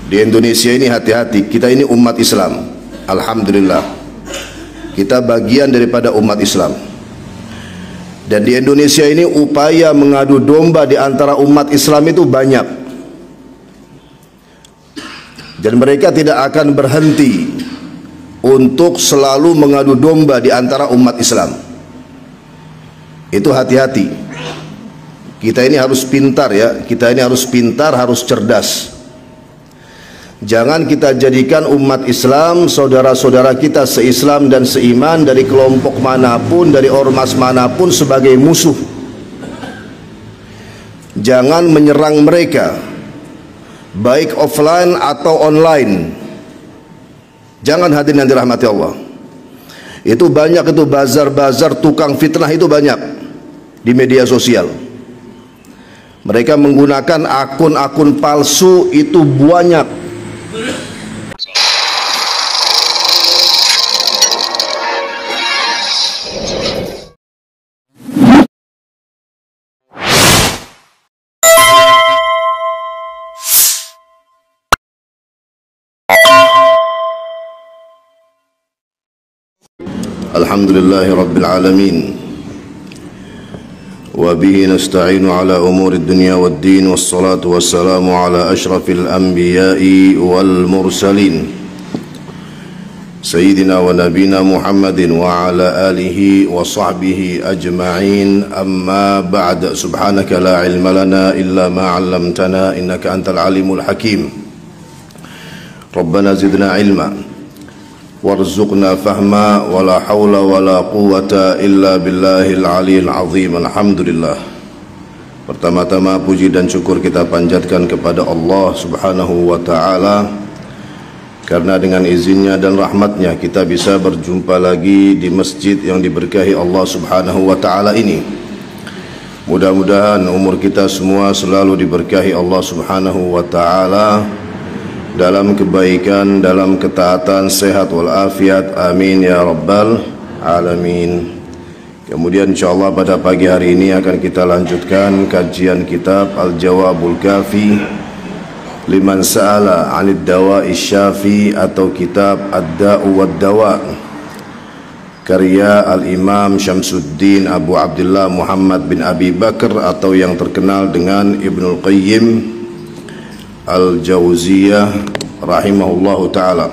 Di Indonesia ini hati-hati, kita ini umat Islam. Alhamdulillah, kita bagian daripada umat Islam. Dan di Indonesia ini upaya mengadu domba di antara umat Islam itu banyak. Dan mereka tidak akan berhenti untuk selalu mengadu domba di antara umat Islam. Itu hati-hati. Kita ini harus pintar ya, kita ini harus pintar, harus cerdas. Jangan kita jadikan umat Islam, saudara-saudara kita se-Islam dan seiman dari kelompok manapun, dari ormas manapun sebagai musuh. Jangan menyerang mereka, baik offline atau online. Jangan, hadirin yang dirahmati Allah. Itu banyak, itu bazar-bazar tukang fitnah itu banyak di media sosial. Mereka menggunakan akun-akun palsu itu banyak. Alhamdulillahi Rabbil Alamin, wa bihi nasta'inu ala umuri dunya wad din, wassalatu wassalamu ala ashrafil anbiya'i wal mursalin sayyidina wa nabina Muhammadin wa ala alihi wa sahbihi ajma'in. Amma ba'd, subhanaka la ilma lana illa ma 'allamtana innaka antal alimul hakim. Rabbana zidna ilma warzuqna fahma wa la hawla wa la quwwata illa billahil aliyil azim. Alhamdulillah. Pertama-tama puji dan syukur kita panjatkan kepada Allah subhanahu wa ta'ala, karena dengan izinnya dan rahmatnya kita bisa berjumpa lagi di masjid yang diberkahi Allah subhanahu wa ta'ala ini. Mudah-mudahan umur kita semua selalu diberkahi Allah subhanahu wa ta'ala dalam kebaikan, dalam ketaatan, sehat walafiat, amin ya rabbal alamin. Kemudian insyaallah pada pagi hari ini akan kita lanjutkan kajian kitab Al-Jawabul Kafi liman sa'ala 'anid dawa'i syafi, atau kitab Ad-Da'u wad-Dawa, karya Al-Imam Syamsuddin Abu Abdullah Muhammad bin Abi Bakr, atau yang terkenal dengan Ibnul Qayyim Al-Jauziyah rahimahullahu ta'ala.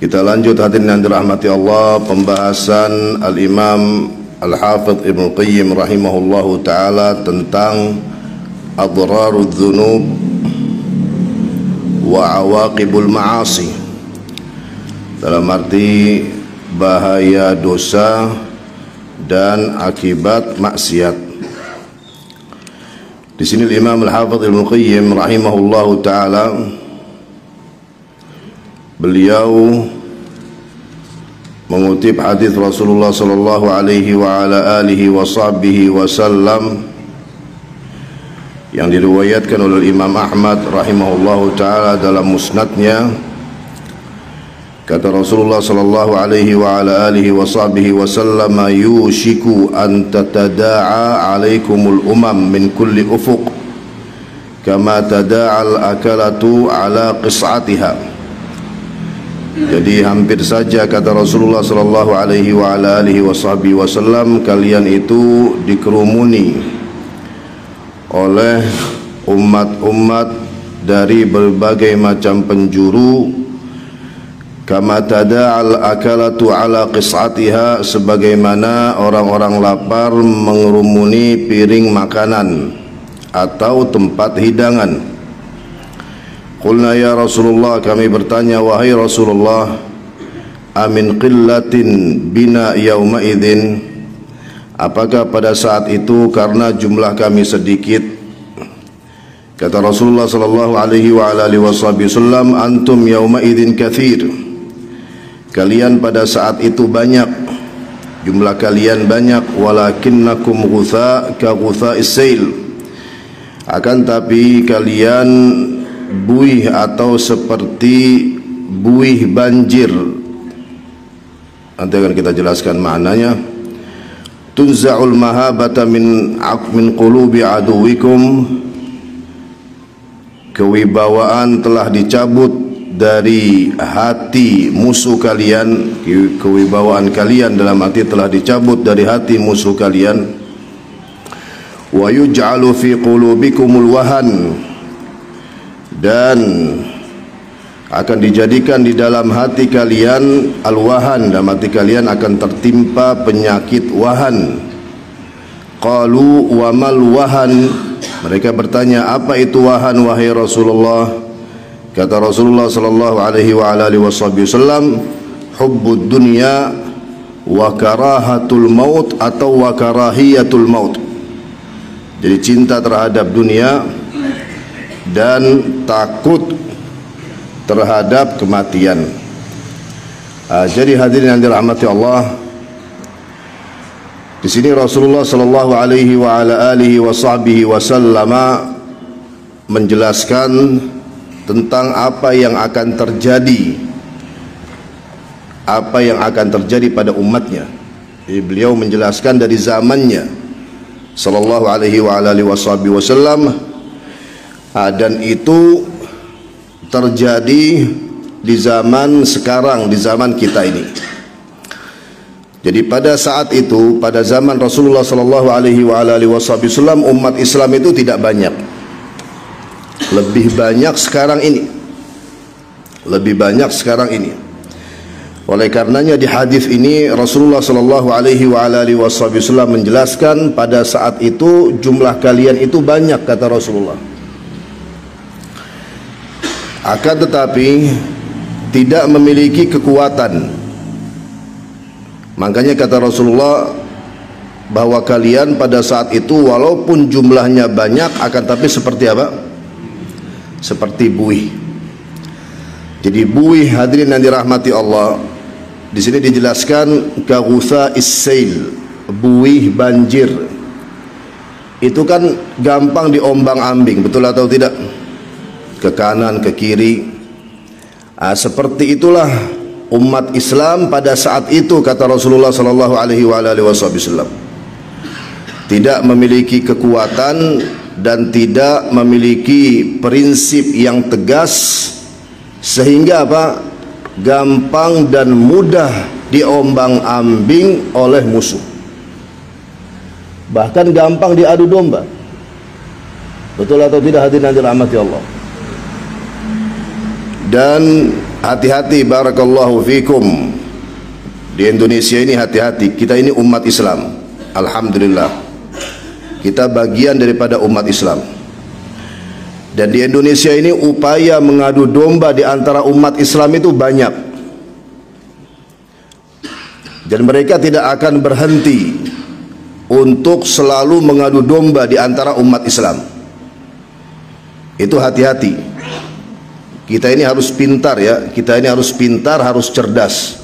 Kita lanjut, hadirin yang dirahmati Allah, pembahasan Al-Imam Al-Hafidh Ibnul Qayyim rahimahullahu ta'ala tentang adrarudz dzunub wa awaqibul ma'asi, dalam arti bahaya dosa dan akibat maksiat. Di sini Imam Al-Hafidh Ibnu Qayyim rahimahullahu taala, beliau mengutip hadis Rasulullah sallallahu alaihi wa ala alihi wa sahbihi wasallam yang diriwayatkan oleh Imam Ahmad rahimahullahu taala dalam musnadnya. Kata Rasulullah sallallahu alaihi wa ala alihi wa sahbihi wasallam, yushiku an tatada'a alaikumul umam min kulli ufuq kama tada'al akalatu ala qis'atiha. Jadi hampir saja, kata Rasulullah sallallahu alaihi wa ala alihi wa sahbihi wasallam, kalian itu dikerumuni oleh umat-umat dari berbagai macam penjuru, kama tada'al akalatu ala qis'atiha, sebagaimana orang-orang lapar mengerumuni piring makanan atau tempat hidangan. Qulna ya Rasulullah, kami bertanya, wahai Rasulullah, amin qillatin bina yawma idzin, apakah pada saat itu karena jumlah kami sedikit? Kata Rasulullah sallallahu alaihi wa alihi wasallam, antum yawma idzin katsir, kalian pada saat itu banyak, jumlah kalian banyak, walakinnakum ghutha ka ghutha'is sail, akan tapi kalian buih atau seperti buih banjir. Nanti akan kita jelaskan maknanya. Tunza'ul mahabata min qulubi aduwikum, kewibawaan telah dicabut dari hati musuh kalian, kewibawaan kalian dalam arti telah dicabut dari hati musuh kalian. Wa yuj'alu fi qulubikumul wahan, dan akan dijadikan di dalam hati kalian al-wahan, dalam hati kalian akan tertimpa penyakit wahan. Qalu wa mal wahan, mereka bertanya, apa itu wahan wahai Rasulullah? Kata Rasulullah sallallahu alaihi wa alihi wasallam, hubbud dunya wa karahatul maut atau wa karahiyatul maut. Jadi cinta terhadap dunia dan takut terhadap kematian. Jadi hadirin yang dirahmati Allah, di sini Rasulullah sallallahu alaihi wa alihi wasallam menjelaskan tentang apa yang akan terjadi, pada umatnya. Jadi beliau menjelaskan dari zamannya sallallahu alaihi wa alihi wasallam, dan itu terjadi di zaman sekarang, di zaman kita ini. Jadi pada saat itu, pada zaman Rasulullah sallallahu alaihi wa alihi wasallam, umat Islam itu tidak banyak. Lebih banyak sekarang ini. Oleh karenanya di hadis ini Rasulullah sallallahu alaihi wa alihi wasallam menjelaskan, pada saat itu jumlah kalian itu banyak, kata Rasulullah. Akan tetapi tidak memiliki kekuatan. Makanya kata Rasulullah bahwa kalian pada saat itu walaupun jumlahnya banyak, akan tapi seperti apa? Seperti buih. Jadi buih, hadirin yang dirahmati Allah, di sini dijelaskan kaghutha is-sail, buih banjir. Itu kan gampang diombang-ambing, betul atau tidak? Ke kanan, ke kiri. Seperti itulah umat Islam pada saat itu, kata Rasulullah sallallahu alaihi wasallam. Tidak memiliki kekuatan dan tidak memiliki prinsip yang tegas, sehingga apa? Gampang dan mudah diombang-ambing oleh musuh. Bahkan gampang diadu domba. Betul atau tidak hadirin yang dirahmati Allah? Dan hati-hati, barakallahu fikum, di Indonesia ini hati-hati. Kita ini umat Islam, alhamdulillah, kita bagian daripada umat Islam. Dan di Indonesia ini upaya mengadu domba di antara umat Islam itu banyak. Dan mereka tidak akan berhenti untuk selalu mengadu domba di antara umat Islam. Itu hati-hati. Kita ini harus pintar ya, kita ini harus pintar, harus cerdas.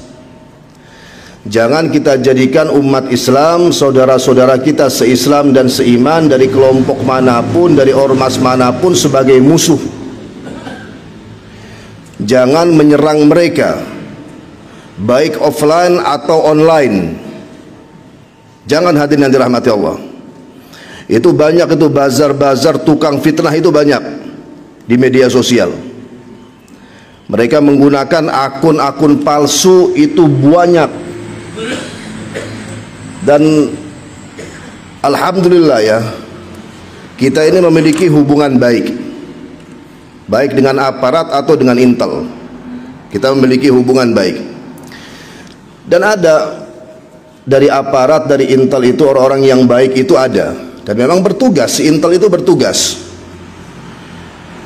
Jangan kita jadikan umat Islam, saudara-saudara kita se-Islam dan seiman dari kelompok manapun, dari ormas manapun, sebagai musuh. Jangan menyerang mereka, baik offline atau online. Jangan, hadirin yang dirahmati Allah. Itu banyak, itu bazar-bazar tukang fitnah itu banyak di media sosial. Mereka menggunakan akun-akun palsu itu banyak. Dan alhamdulillah ya, kita ini memiliki hubungan baik dengan aparat atau dengan intel. Kita memiliki hubungan baik. Dan ada dari aparat, dari intel itu orang-orang yang baik itu ada, dan memang bertugas, si intel itu bertugas.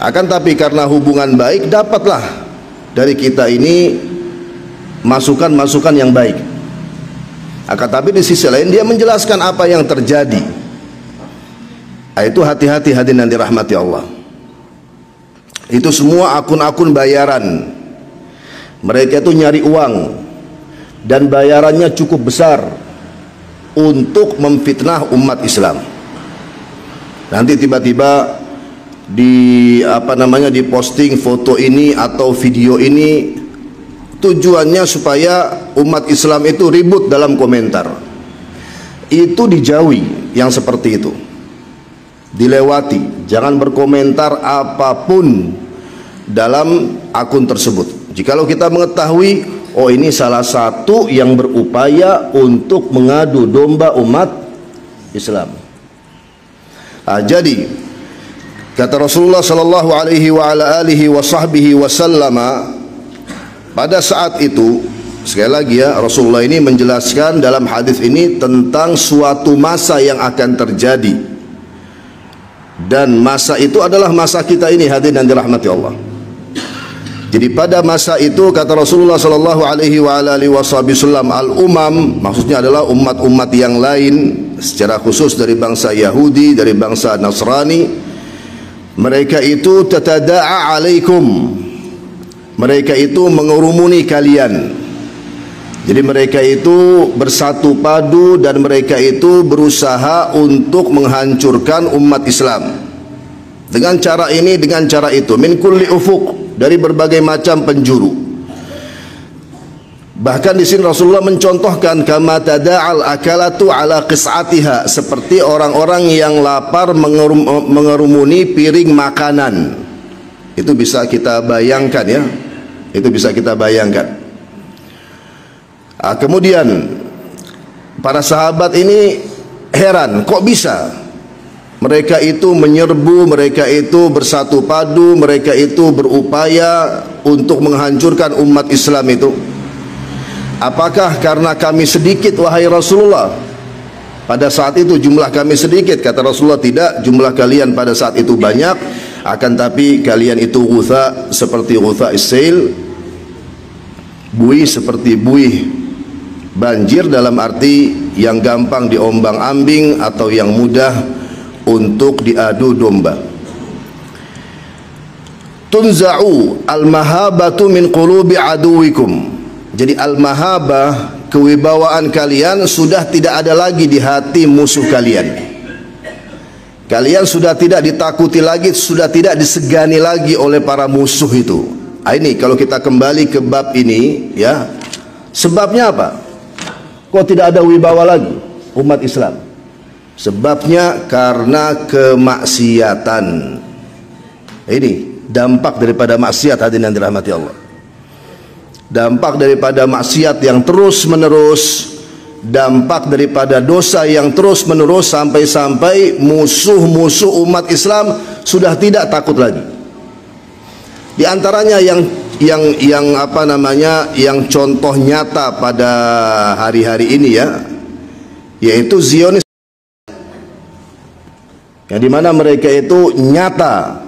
Akan tapi karena hubungan baik, dapatlah dari kita ini masukan-masukan yang baik. Akan tapi di sisi lain dia menjelaskan apa yang terjadi. Itu hati-hati, hadirin yang dirahmati Allah. Itu semua akun-akun bayaran. Mereka itu nyari uang dan bayarannya cukup besar untuk memfitnah umat Islam. Nanti tiba-tiba diposting foto ini atau video ini, tujuannya supaya umat Islam itu ribut dalam komentar. Itu dijauhi yang seperti itu. dilewati, jangan berkomentar apapun dalam akun tersebut. Jikalau kita mengetahui, oh ini salah satu yang berupaya untuk mengadu domba umat Islam. Jadi kata Rasulullah sallallahu alaihi wasallam, pada saat itu, sekali lagi ya, Rasulullah ini menjelaskan dalam hadis ini tentang suatu masa yang akan terjadi, dan masa itu adalah masa kita ini, hadirin yang dirahmati Allah. Jadi pada masa itu kata Rasulullah sallallahu alaihi wasallam, al-umam maksudnya adalah umat-umat yang lain, secara khusus dari bangsa Yahudi, dari bangsa Nasrani, mereka itu tatada'a alaikum, mereka itu mengerumuni kalian. Jadi mereka itu bersatu padu dan mereka itu berusaha untuk menghancurkan umat Islam dengan cara ini, dengan cara itu, min kulli ufuq, dari berbagai macam penjuru. Bahkan di sini Rasulullah mencontohkan kama tada'al akalatu ala qis'atiha, seperti orang-orang yang lapar mengerumuni piring makanan. Itu bisa kita bayangkan ya. Itu bisa kita bayangkan. Kemudian para sahabat ini heran, kok bisa mereka itu menyerbu, mereka itu bersatu padu, mereka itu berupaya untuk menghancurkan umat Islam itu. Apakah karena kami sedikit wahai Rasulullah? Pada saat itu jumlah kami sedikit. Kata Rasulullah, tidak, jumlah kalian pada saat itu banyak, akan tapi kalian itu ghutha seperti ghutha is-sail, buih seperti buih banjir, dalam arti yang gampang diombang-ambing atau yang mudah untuk diadu domba. Tunza'u al-mahabatu min qulubi aduwikum. Jadi al-mahabah, kewibawaan kalian sudah tidak ada lagi di hati musuh kalian. Kalian sudah tidak ditakuti lagi, sudah tidak disegani lagi oleh para musuh itu. Ini kalau kita kembali ke bab ini ya, sebabnya apa? Kok tidak ada wibawa lagi umat Islam? Sebabnya karena kemaksiatan. Ini dampak daripada maksiat, hadirin yang dirahmati Allah. Dampak daripada maksiat yang terus menerus, dampak daripada dosa yang terus menerus, sampai-sampai musuh-musuh umat Islam sudah tidak takut lagi. Di antaranya yang apa namanya, yang contoh nyata pada hari-hari ini ya, yaitu Zionis, yang dimana mereka itu nyata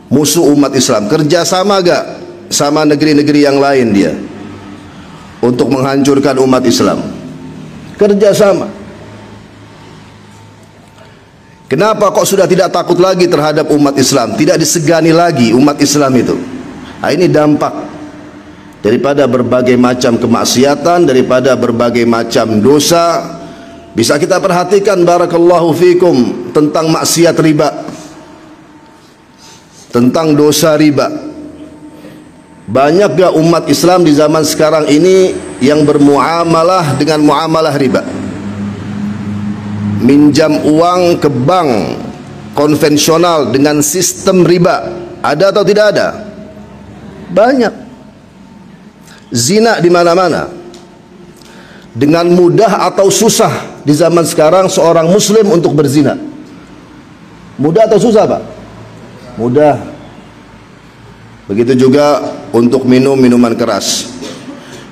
musuh umat Islam. Kerjasama gak sama negeri-negeri yang lain dia untuk menghancurkan umat Islam? Kerjasama. Kenapa kok sudah tidak takut lagi terhadap umat Islam, tidak disegani lagi umat Islam itu? Ini dampak daripada berbagai macam kemaksiatan, daripada berbagai macam dosa. Bisa kita perhatikan barakallahu fikum tentang maksiat riba, tentang dosa riba. Banyak gak umat Islam di zaman sekarang ini yang bermuamalah dengan muamalah riba? Minjam uang ke bank konvensional dengan sistem riba. Ada atau tidak ada? Banyak. Zina di mana-mana. Dengan mudah atau susah di zaman sekarang seorang muslim untuk berzina. Mudah atau susah, Pak? Mudah. Begitu juga untuk minum minuman keras.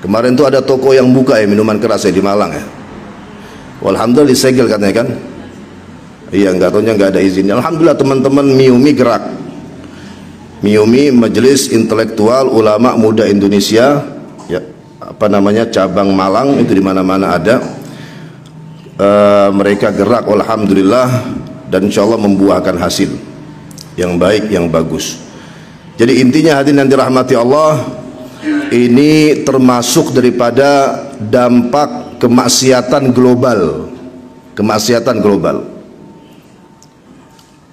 Kemarin tuh ada toko yang buka ya minuman keras ya di Malang ya. Alhamdulillah disegel katanya kan. Iya, nggak taunya nggak ada izinnya. Alhamdulillah teman-teman MIUMI gerak. MIUMI, Majelis Intelektual Ulama Muda Indonesia, ya, apa namanya, cabang Malang itu di mana-mana ada. Mereka gerak alhamdulillah, dan insyaallah membuahkan hasil yang baik, yang bagus. Jadi intinya hadirin yang dirahmati Allah, ini termasuk daripada dampak kemaksiatan global. Kemaksiatan global.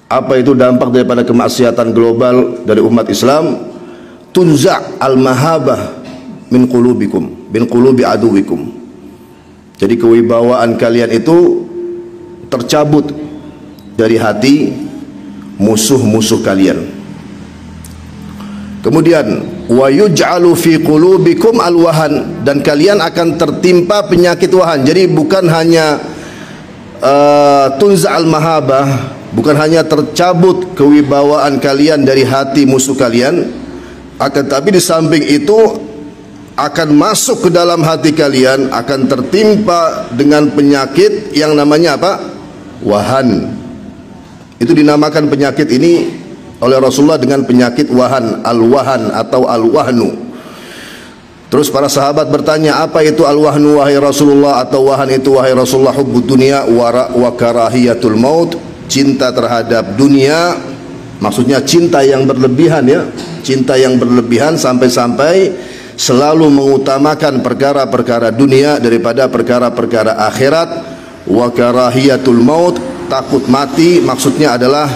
Apa itu dampak daripada kemaksiatan global dari umat Islam? Tunza' al-mahabah min qulubikum, min qulubi aduwikum. Jadi kewibawaan kalian itu tercabut, dari hati musuh-musuh kalian. Kemudian wa yuj'alu fi qulubikum alwahan, dan kalian akan tertimpa penyakit wahan. Jadi bukan hanya tunza'al mahabah, bukan hanya tercabut kewibawaan kalian dari hati musuh kalian, akan tapi di samping itu akan masuk ke dalam hati kalian, akan tertimpa dengan penyakit yang namanya apa? Wahan. Itu dinamakan penyakit ini oleh Rasulullah dengan penyakit wahan, al-wahan atau al-wahnu. Terus para sahabat bertanya, apa itu al-wahnu wahai Rasulullah, atau wahan itu wahai Rasulullah? Hubbud dunya wa karahiyatul maut, cinta terhadap dunia, maksudnya cinta yang berlebihan, ya, cinta yang berlebihan sampai-sampai selalu mengutamakan perkara-perkara dunia daripada perkara-perkara akhirat. Wa karahiyatul maut, takut mati, maksudnya adalah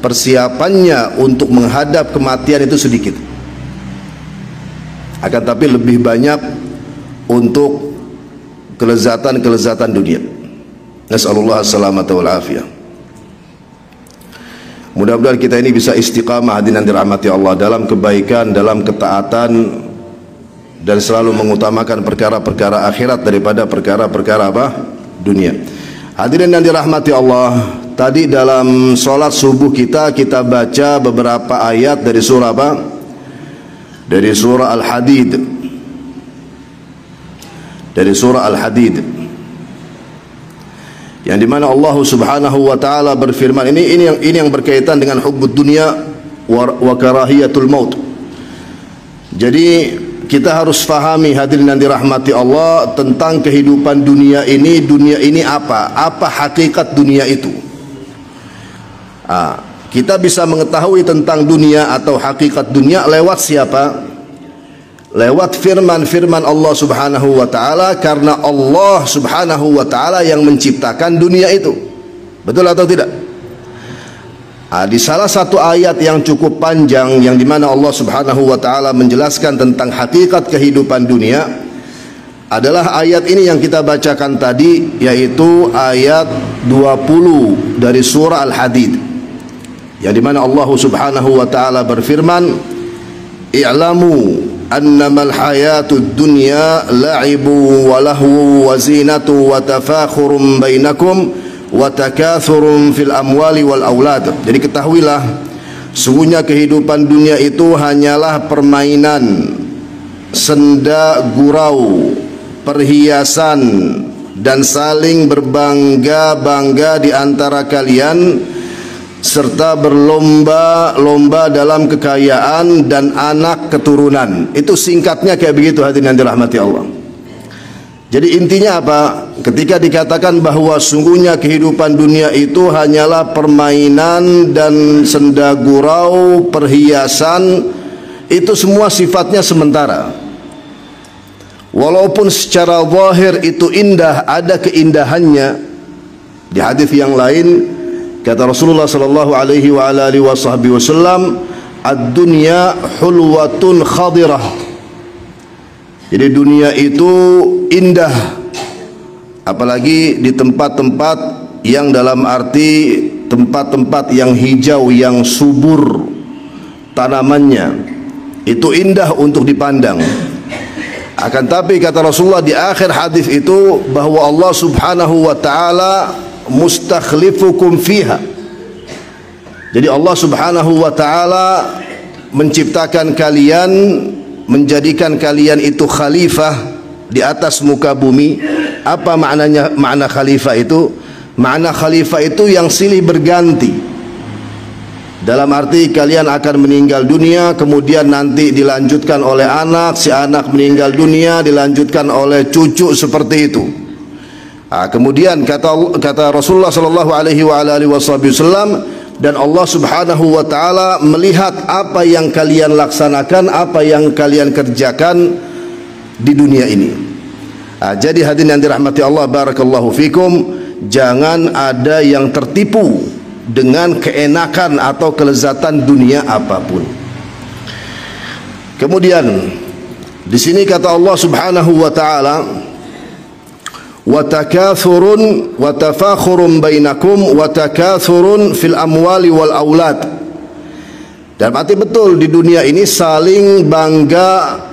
persiapannya untuk menghadap kematian itu sedikit, akan tapi lebih banyak untuk kelezatan-kelezatan dunia. Nas'alullah as-salamata wal afiyah. Mudah-mudahan kita ini bisa istiqamah hadirin yang dirahmati Allah dalam kebaikan, dalam ketaatan, dan selalu mengutamakan perkara-perkara akhirat daripada perkara-perkara apa? Dunia. Hadirin yang dirahmati Allah, tadi dalam sholat subuh kita baca beberapa ayat dari surah apa? Dari surah Al-Hadid. Dari surah Al-Hadid, yang dimana Allah Subhanahu wa taala berfirman, ini yang berkaitan dengan hubbud dunya wa karahiyatul maut. Jadi kita harus fahami hadirin yang dirahmati Allah tentang kehidupan dunia ini. Dunia ini apa hakikat dunia itu. Kita bisa mengetahui tentang dunia atau hakikat dunia lewat siapa? Lewat firman-firman Allah Subhanahu wa taala, karena Allah Subhanahu wa taala yang menciptakan dunia itu. Betul atau tidak? Di salah satu ayat yang cukup panjang, yang dimana Allah Subhanahu wa taala menjelaskan tentang hakikat kehidupan dunia, adalah ayat ini yang kita bacakan tadi, yaitu ayat 20 dari surah Al-Hadid, yang dimana Allah Subhanahu wa taala berfirman, i'lamu annamal hayatud dunya la'ibu wa lahu wa zinatu wa tafakhurum bainakum wa takathurun fil amwali wal aulad. Jadi ketahuilah, sungguhnya kehidupan dunia itu hanyalah permainan, senda gurau, perhiasan, dan saling berbangga-bangga di antara kalian, serta berlomba-lomba dalam kekayaan dan anak keturunan. Itu singkatnya kayak begitu hadirin yang dirahmati Allah. Jadi intinya apa? Ketika dikatakan bahwa sungguhnya kehidupan dunia itu hanyalah permainan dan senda gurau, perhiasan, itu semua sifatnya sementara. Walaupun secara zahir itu indah, ada keindahannya. Di hadis yang lain kata Rasulullah sallallahu alaihi wa alihi wasallam, ad-dunya hulwatun khadirah. Jadi dunia itu indah, apalagi di tempat-tempat yang dalam arti tempat-tempat yang hijau, yang subur tanamannya, itu indah untuk dipandang. Akan tapi kata Rasulullah di akhir hadis itu bahwa Allah Subhanahu wa taala mustakhlifukum fiha. Jadi Allah Subhanahu wa taala menciptakan kalian, menjadikan kalian itu khalifah di atas muka bumi. Apa maknanya? Makna khalifah itu, makna khalifah itu yang silih berganti. Dalam arti kalian akan meninggal dunia, kemudian nanti dilanjutkan oleh anak, si anak meninggal dunia, dilanjutkan oleh cucu, seperti itu. Kemudian kata Rasulullah sallallahu alaihi wasallam, dan Allah Subhanahu wa taala melihat apa yang kalian laksanakan, apa yang kalian kerjakan di dunia ini. Jadi hadirin yang dirahmati Allah, barakallahu fikum, jangan ada yang tertipu dengan keenakan atau kelezatan dunia apapun. Kemudian di sini kata Allah Subhanahu wa taala, wa takathurun wa tafakhurun bainakum wa takathurun fil amwali wal aulad. Dan arti betul di dunia ini saling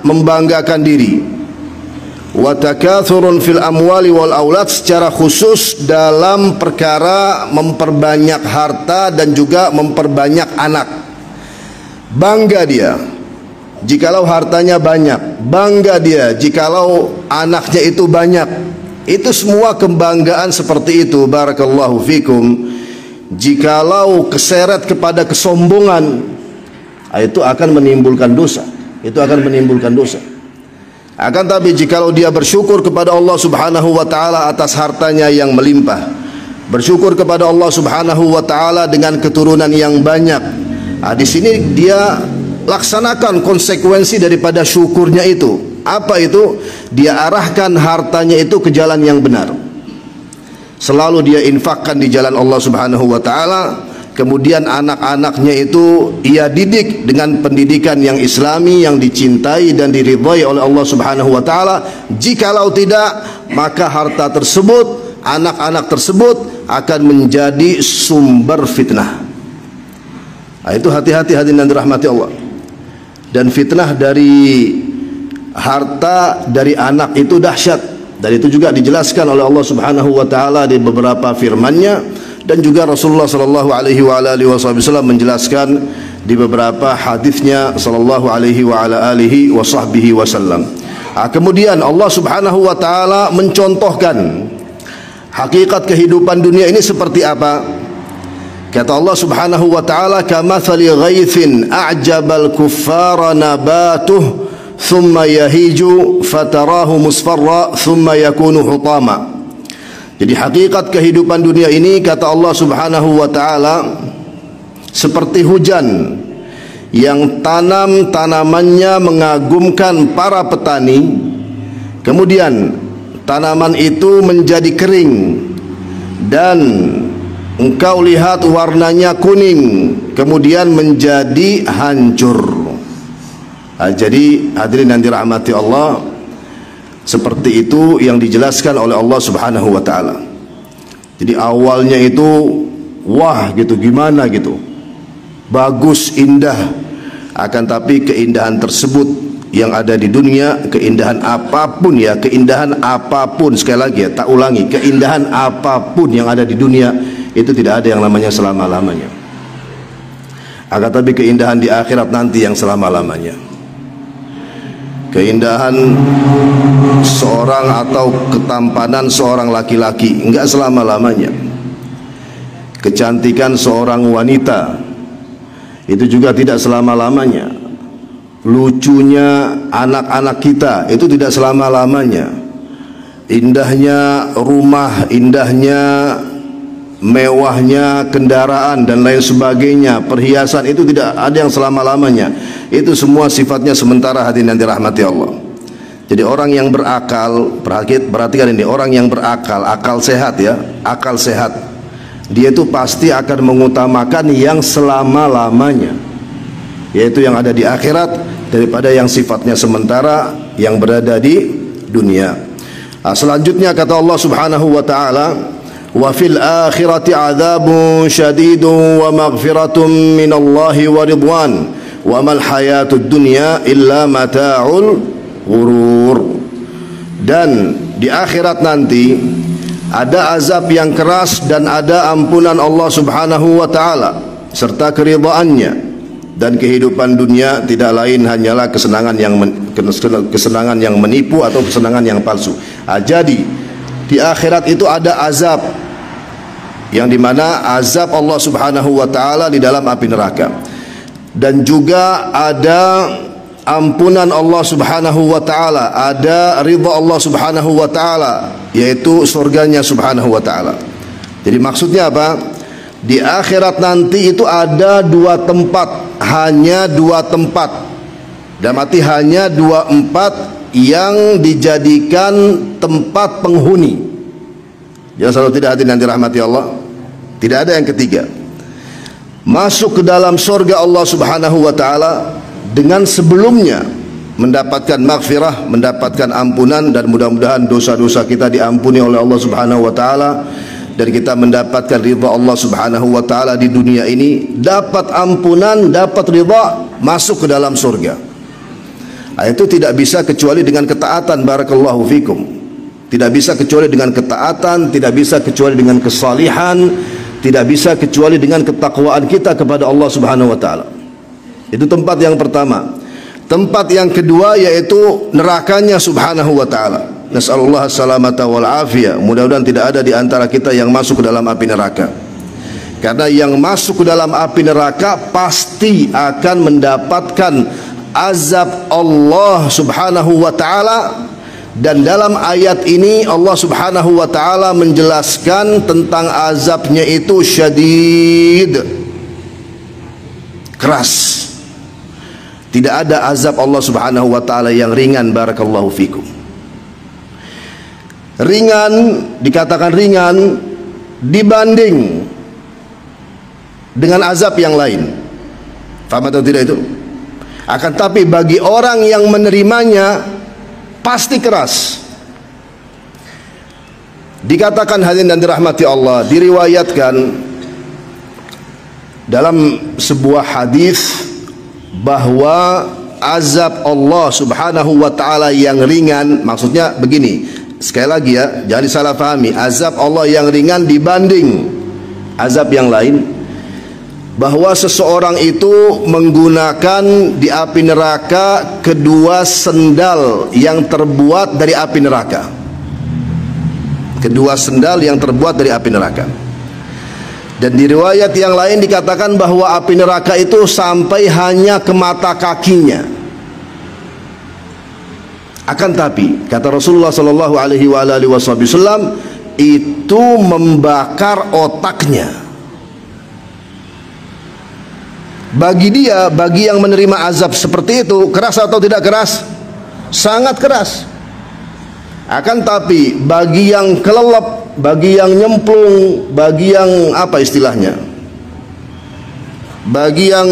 membanggakan diri. Wa takathurun fil amwali wal aulad secara khusus dalam perkara memperbanyak harta dan juga memperbanyak anak. Bangga dia jikalau hartanya banyak, bangga dia jikalau anaknya itu banyak. Itu semua kebanggaan seperti itu, barakallahu fikum. Jikalau keseret kepada kesombongan, itu akan menimbulkan dosa. Itu akan menimbulkan dosa. Akan tapi jikalau dia bersyukur kepada Allah Subhanahu wa taala atas hartanya yang melimpah, bersyukur kepada Allah Subhanahu wa taala dengan keturunan yang banyak. Di sini dia laksanakan konsekuensi daripada syukurnya itu. Apa itu? Dia arahkan hartanya itu ke jalan yang benar. Selalu dia infakkan di jalan Allah Subhanahu wa taala. Kemudian anak-anaknya itu ia didik dengan pendidikan yang islami, yang dicintai dan diridhai oleh Allah Subhanahu wa taala. Jikalau tidak, maka harta tersebut, anak-anak tersebut akan menjadi sumber fitnah. Itu hati-hati hadirin yang dirahmati Allah. Dan fitnah dari harta dari anak itu dahsyat, dan itu juga dijelaskan oleh Allah Subhanahu wa taala di beberapa firman-Nya, dan juga Rasulullah sallallahu alaihi wa alihi wasallam menjelaskan di beberapa hadisnya sallallahu alaihi wa alihi wasallam. Kemudian Allah Subhanahu wa taala mencontohkan hakikat kehidupan dunia ini seperti apa. Kata Allah Subhanahu wa taala, kamathali ghaithin a'jabal kuffara nabatuh thumma yahiju fatarahu musfarra thumma yakunu hutama. Jadi hakikat kehidupan dunia ini, kata Allah Subhanahu wa taala, seperti hujan yang tanamannya mengagumkan para petani, kemudian tanaman itu menjadi kering dan engkau lihat warnanya kuning, kemudian menjadi hancur. Jadi hadirin yang dirahmati Allah, seperti itu yang dijelaskan oleh Allah Subhanahu wa taala. Jadi awalnya itu wah gitu, gimana gitu, bagus, indah. Akan tapi keindahan tersebut yang ada di dunia, keindahan apapun ya, keindahan apapun, sekali lagi ya, tak ulangi, keindahan apapun yang ada di dunia itu tidak ada yang namanya selama-lamanya. Akan tapi keindahan di akhirat nanti yang selama-lamanya. Keindahan seorang atau ketampanan seorang laki-laki enggak selama-lamanya. Kecantikan seorang wanita itu juga tidak selama-lamanya. Lucunya anak-anak kita itu tidak selama-lamanya. Indahnya rumah, indahnya mewahnya kendaraan dan lain sebagainya, perhiasan itu tidak ada yang selama-lamanya. Itu semua sifatnya sementara, hadirin yang dirahmati Allah. Jadi orang yang berakal, perhatikan ini, orang yang berakal, akal sehat ya, akal sehat, dia itu pasti akan mengutamakan yang selama-lamanya, yaitu yang ada di akhirat daripada yang sifatnya sementara yang berada di dunia. Selanjutnya kata Allah Subhanahu wa taala, wa fil akhirati adzabun syadidun wa maghfiratun minallahi wa ridwan wa mal hayatud dunya illa mata'ul ghurur. Dan di akhirat nanti ada azab yang keras dan ada ampunan Allah Subhanahu wa taala serta keridhaannya. Dan kehidupan dunia tidak lain hanyalah kesenangan yang menipu atau kesenangan yang palsu. Jadi di akhirat itu ada azab, yang dimana azab Allah Subhanahu wa taala di dalam api neraka, dan juga ada ampunan Allah Subhanahu wa taala, ada ridha Allah Subhanahu wa taala, yaitu surganya Subhanahu wa taala. Jadi maksudnya apa? Di akhirat nanti itu ada dua tempat, hanya dua tempat, dan mati hanya dua tempat yang dijadikan tempat penghuni. Jangan selalu tidak, hadirin yang dirahmati Allah. Tidak ada yang ketiga. Masuk ke dalam surga Allah Subhanahu wa taala dengan sebelumnya mendapatkan maghfirah, mendapatkan ampunan, dan mudah-mudahan dosa-dosa kita diampuni oleh Allah Subhanahu wa taala, dan kita mendapatkan ridha Allah Subhanahu wa taala di dunia ini, dapat ampunan, dapat ridha, masuk ke dalam surga. Itu tidak bisa kecuali dengan ketaatan. Barakallahu fikum. Tidak bisa kecuali dengan ketaatan, tidak bisa kecuali dengan kesalihan, tidak bisa kecuali dengan ketakwaan kita kepada Allah Subhanahu wa taala. Itu tempat yang pertama. Tempat yang kedua yaitu nerakanya Subhanahu wa taala. Nas'alullah salamata wal afiyah. Mudah-mudahan tidak ada di antara kita yang masuk ke dalam api neraka. Karena yang masuk ke dalam api neraka pasti akan mendapatkan azab Allah Subhanahu wa taala. Dan dalam ayat ini Allah Subhanahu wa taala menjelaskan tentang azabnya itu syadid, keras. Tidak ada azab Allah Subhanahu wa taala yang ringan. Barakallahu fikum. Ringan, dikatakan ringan dibanding dengan azab yang lain. Faham atau tidak itu? Akan tapi bagi orang yang menerimanya pasti keras. Dikatakan hadirin dan dirahmati Allah, diriwayatkan dalam sebuah hadis bahwa azab Allah Subhanahu wa taala yang ringan, maksudnya begini, sekali lagi ya, jangan disalah pahami, azab Allah yang ringan dibanding azab yang lain, bahwa seseorang itu menggunakan di api neraka kedua sendal yang terbuat dari api neraka. Kedua sendal yang terbuat dari api neraka. Dan di riwayat yang lain dikatakan bahwa api neraka itu sampai hanya ke mata kakinya. Akan tapi kata Rasulullah sallallahu alaihi wasallam, itu membakar otaknya. Bagi dia, bagi yang menerima azab seperti itu, keras atau tidak keras? Sangat keras. Akan tapi bagi yang kelelep, bagi yang nyemplung, bagi yang apa istilahnya, bagi yang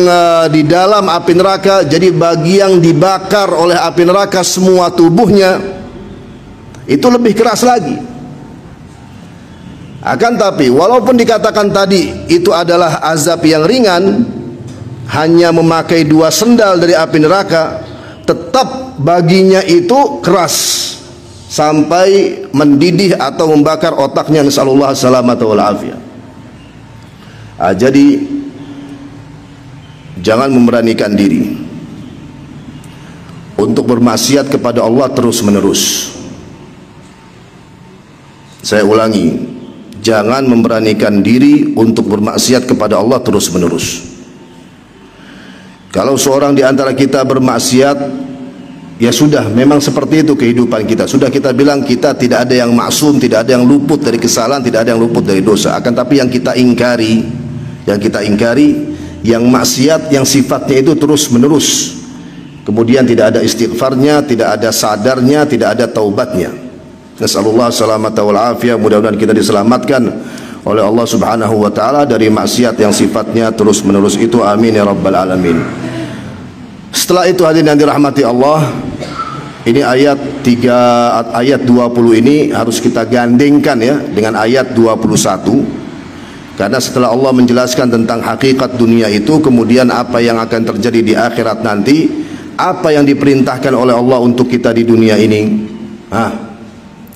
di dalam api neraka, jadi bagi yang dibakar oleh api neraka semua tubuhnya, itu lebih keras lagi. Akan tapi walaupun dikatakan tadi itu adalah azab yang ringan, hanya memakai dua sendal dari api neraka, tetap baginya itu keras sampai mendidih atau membakar otaknya. Nasallallahu salamata wal afiyah. Jadi jangan memberanikan diri untuk bermaksiat kepada Allah terus menerus. Saya ulangi, jangan memberanikan diri untuk bermaksiat kepada Allah terus menerus. Kalau seorang di antara kita bermaksiat, ya sudah, memang seperti itu kehidupan kita. Sudah kita bilang kita tidak ada yang maksum, tidak ada yang luput dari kesalahan, tidak ada yang luput dari dosa. Akan tapi yang kita ingkari, yang maksiat yang sifatnya itu terus menerus, kemudian tidak ada istighfarnya, tidak ada sadarnya, tidak ada taubatnya. Nasallallahu salamata wal afiyah. Mudah-mudahan kita diselamatkan oleh Allah Subhanahu wa taala dari maksiat yang sifatnya terus menerus itu. Amin ya rabbal alamin. Setelah itu hadirin yang dirahmati Allah, ini ayat 20 ini harus kita gandengkan ya dengan ayat 21. Karena setelah Allah menjelaskan tentang hakikat dunia itu, kemudian apa yang akan terjadi di akhirat nanti, apa yang diperintahkan oleh Allah untuk kita di dunia ini,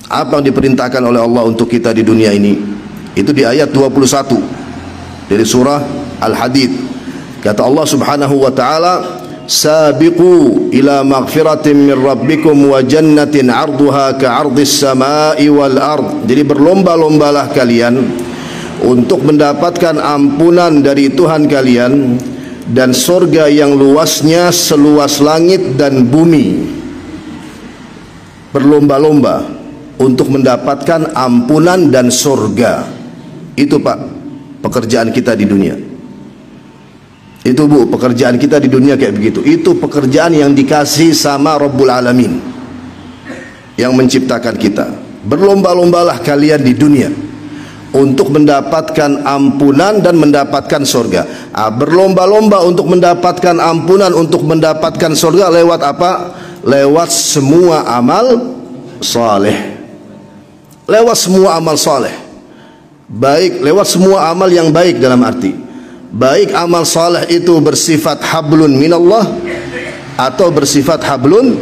apa yang diperintahkan oleh Allah untuk kita di dunia ini, itu di ayat 21 dari surah Al-Hadid. Kata Allah Subhanahu wa taala, sabiqu ila maghfiratin min rabbikum wa jannatin 'arduha ka'ardis sama'i wal ard. Jadi berlomba-lombalah kalian untuk mendapatkan ampunan dari Tuhan kalian dan surga yang luasnya seluas langit dan bumi. Berlomba-lomba untuk mendapatkan ampunan dan surga. Itu Pak, pekerjaan kita di dunia. Itu Bu, pekerjaan kita di dunia kayak begitu. Itu pekerjaan yang dikasih sama Rabbul Alamin yang menciptakan kita. Berlomba-lombalah kalian di dunia untuk mendapatkan ampunan dan mendapatkan surga. Berlomba-lomba untuk mendapatkan ampunan, untuk mendapatkan surga lewat apa? lewat semua amal saleh. Lewat semua amal saleh. Baik, lewat semua amal yang baik, dalam arti baik amal saleh itu bersifat hablun minallah atau bersifat hablun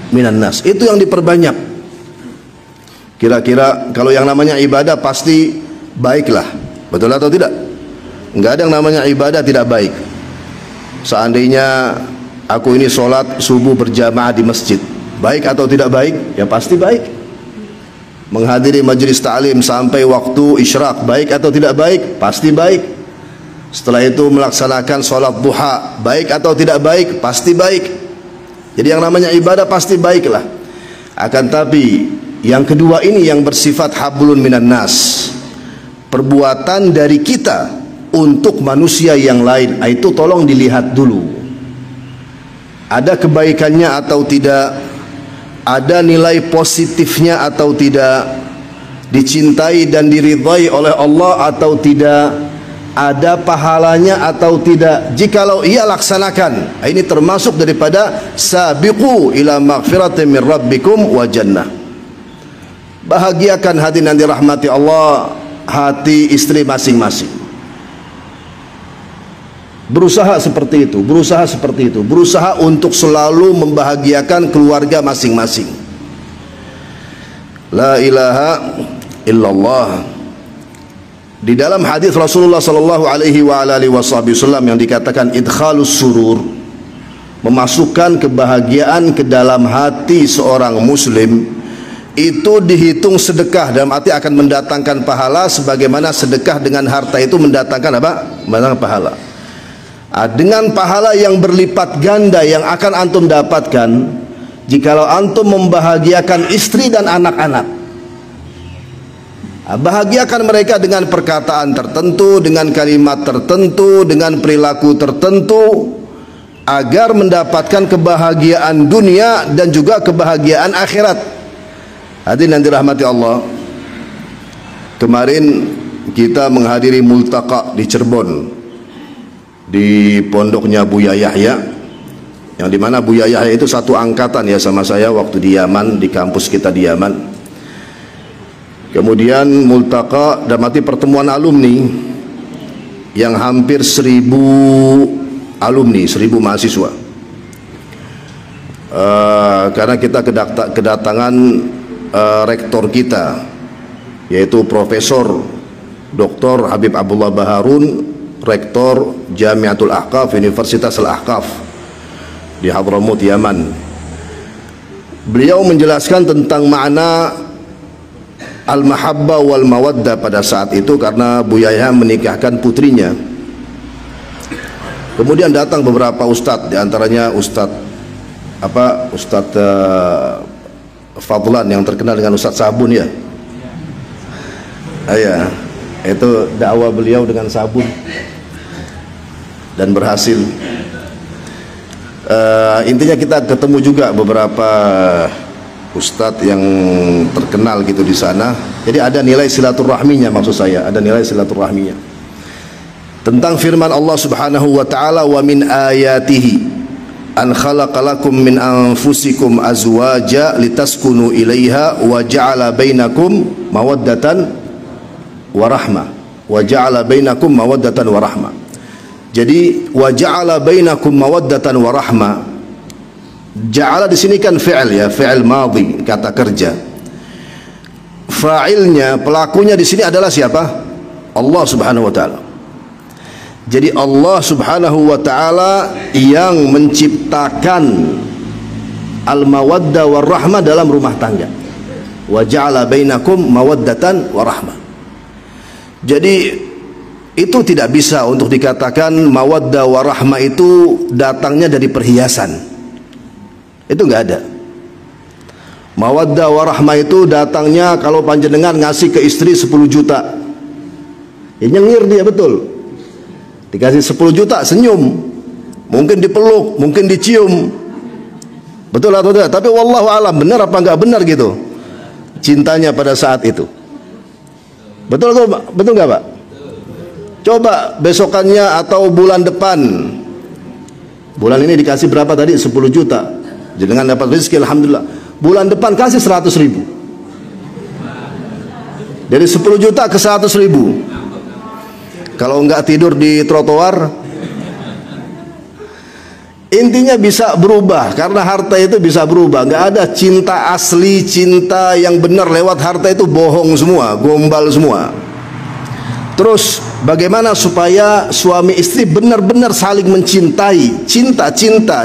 minan nas. Itu yang diperbanyak. Kira-kira kalau yang namanya ibadah pasti baiklah. Betul atau tidak? Enggak ada yang namanya ibadah tidak baik. Seandainya aku ini sholat subuh berjamaah di masjid, baik atau tidak baik? Ya pasti baik. Menghadiri majelis ta'lim sampai waktu isyraq, baik atau tidak baik? Pasti baik. Setelah itu melaksanakan sholat duha, baik atau tidak baik? Pasti baik. Jadi yang namanya ibadah pasti baiklah. Akan tapi yang kedua ini yang bersifat hablun minan nas, perbuatan dari kita untuk manusia yang lain, itu tolong dilihat dulu. Ada kebaikannya atau tidak? Ada nilai positifnya atau tidak? Dicintai dan diridhai oleh Allah atau tidak? Ada pahalanya atau tidak? Jikalau ia laksanakan, ini termasuk daripada sabiqu ila maghfiratin min rabbikum wa jannah. Bahagiakan hati yang dirahmati Allah, hati istri masing-masing. Berusaha seperti itu, berusaha seperti itu, berusaha untuk selalu membahagiakan keluarga masing-masing. La ilaha illallah. Di dalam hadis Rasulullah sallallahu alaihi wasallam yang dikatakan idkhalus surur, memasukkan kebahagiaan ke dalam hati seorang muslim, itu dihitung sedekah, dalam arti akan mendatangkan pahala sebagaimana sedekah dengan harta itu mendatangkan apa? Mendatangkan pahala. Dengan pahala yang berlipat ganda yang akan antum dapatkan jikalau antum membahagiakan istri dan anak-anak. Bahagiakan mereka dengan perkataan tertentu, dengan kalimat tertentu, dengan perilaku tertentu, agar mendapatkan kebahagiaan dunia dan juga kebahagiaan akhirat. Hadirin yang dirahmati Allah, kemarin kita menghadiri multaqa di Cirebon, di pondoknya Buya Yahya, yang dimana Buya Yahya itu satu angkatan ya sama saya waktu di Yaman, di kampus kita di Yaman. Kemudian multaqa dan mati pertemuan alumni yang hampir 1000 alumni, 1000 mahasiswa. Karena kita kedatangan rektor kita, yaitu Profesor Dr. Habib Abdullah Baharun, rektor Jamiatul Ahqaf, Universitas Al-Ahqaf di Hadramaut, Yaman. Beliau menjelaskan tentang makna al-mahabbah wal mawaddah pada saat itu karena Buya Yahya menikahkan putrinya. Kemudian datang beberapa ustadz, diantaranya Ustadz Fadlan yang terkenal dengan Ustadz Sabun ya. Ya, itu dakwah beliau dengan sabun dan berhasil. Intinya kita ketemu juga beberapa ustadz yang terkenal gitu di sana. Jadi ada nilai silaturahminya, maksud saya ada nilai silaturahminya tentang firman Allah Subhanahu wa taala, wa min ayatihi an khalaqalakum min anfusikum azwaja litaskunu ilaiha wa ja'ala bainakum mawaddatan wa rahmah, wa ja'ala bainakum mawaddatan wa rahmah. Jadi wa ja'ala bainakum mawaddatan wa rahmah, ja'ala di sini kan fi'il ya, fi'il madhi, kata kerja. Fa'ilnya, pelakunya di sini adalah siapa? Allah Subhanahu wa taala. Jadi Allah Subhanahu wa taala yang menciptakan al-mawaddah war rahmah dalam rumah tangga. Wa ja'ala bainakum mawaddatan wa rahmah. Jadi itu tidak bisa untuk dikatakan mawaddah wa rahmah itu datangnya dari perhiasan. Itu enggak ada. Mawaddah warahmah itu datangnya kalau panjenengan ngasih ke istri 10 juta, ya nyengir dia, betul. Dikasih 10 juta senyum, mungkin dipeluk, mungkin dicium, betul atau tidak? Tapi wallahu alam benar apa enggak benar gitu cintanya pada saat itu. Betul enggak Pak? Coba besokannya atau bulan depan, bulan ini dikasih berapa tadi? 10 juta. Jenengan dapat rezeki, alhamdulillah. Bulan depan kasih 100.000. Dari 10 juta ke 100.000. Kalau enggak tidur di trotoar. Intinya bisa berubah, karena harta itu bisa berubah. Enggak ada cinta asli, cinta yang benar lewat harta itu bohong semua, gombal semua. Terus bagaimana supaya suami istri benar-benar saling mencintai, cinta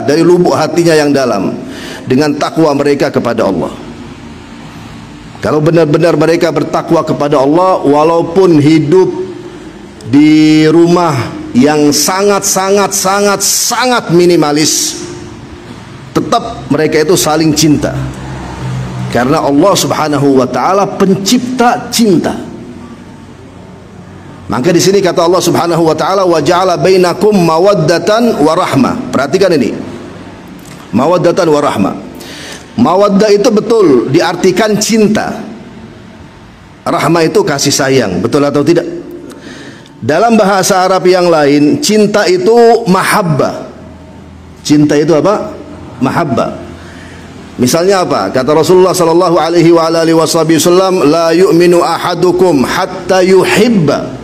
dari lubuk hatinya yang dalam, dengan takwa mereka kepada Allah. Kalau benar-benar mereka bertakwa kepada Allah, walaupun hidup di rumah yang sangat minimalis, tetap mereka itu saling cinta, karena Allah Subhanahu wa taala pencipta cinta. Maka di sini kata Allah Subhanahu wa taala, wa ja'ala bainakum mawaddatan wa rahmah. Perhatikan ini. Mawaddatan wa rahmah. Mawaddah itu betul diartikan cinta. Rahmah itu kasih sayang, betul atau tidak? Dalam bahasa Arab yang lain, cinta itu mahabbah. Cinta itu apa? Mahabbah. Misalnya apa? Kata Rasulullah sallallahu alaihi wa alihi wasallam, la yu'minu ahadukum hatta yuhibba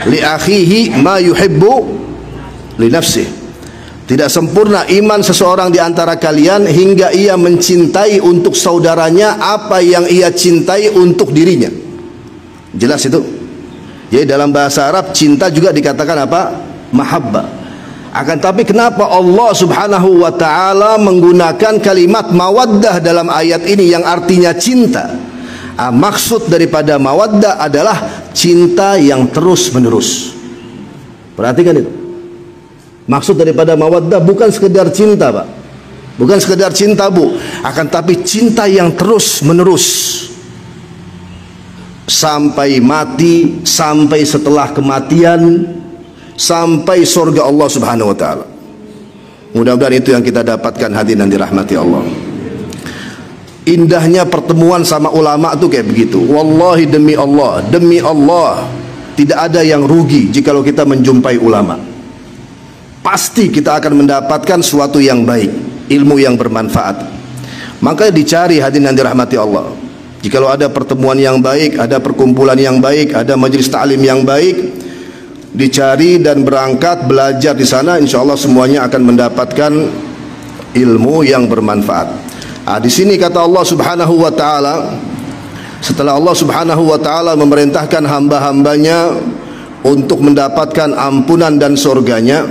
li akhihi ma yuhibbu li nafsihi. Tidak sempurna iman seseorang di antara kalian hingga ia mencintai untuk saudaranya apa yang ia cintai untuk dirinya. Jelas itu? Jadi dalam bahasa Arab cinta juga dikatakan apa? Mahabbah. Akan tapi kenapa Allah Subhanahu wa taala menggunakan kalimat mawaddah dalam ayat ini yang artinya cinta? Maksud daripada mawaddah adalah cinta yang terus menerus. Perhatikan itu. Maksud daripada mawaddah bukan sekedar cinta, Pak. Bukan sekedar cinta, Bu. Akan tapi cinta yang terus menerus. Sampai mati, sampai setelah kematian, sampai surga Allah Subhanahu wa taala. Mudah-mudahan itu yang kita dapatkan hadirin yang dirahmati Allah. Indahnya pertemuan sama ulama tuh kayak begitu. Wallahi demi Allah, tidak ada yang rugi jikalau kita menjumpai ulama. Pasti kita akan mendapatkan sesuatu yang baik, ilmu yang bermanfaat. Maka dicari hadirin yang dirahmati Allah. Jikalau ada pertemuan yang baik, ada perkumpulan yang baik, ada majelis ta'lim yang baik, dicari dan berangkat belajar di sana, insya Allah semuanya akan mendapatkan ilmu yang bermanfaat. Di sini kata Allah Subhanahu wa taala, setelah Allah Subhanahu wa taala memerintahkan hamba-hambanya untuk mendapatkan ampunan dan surganya,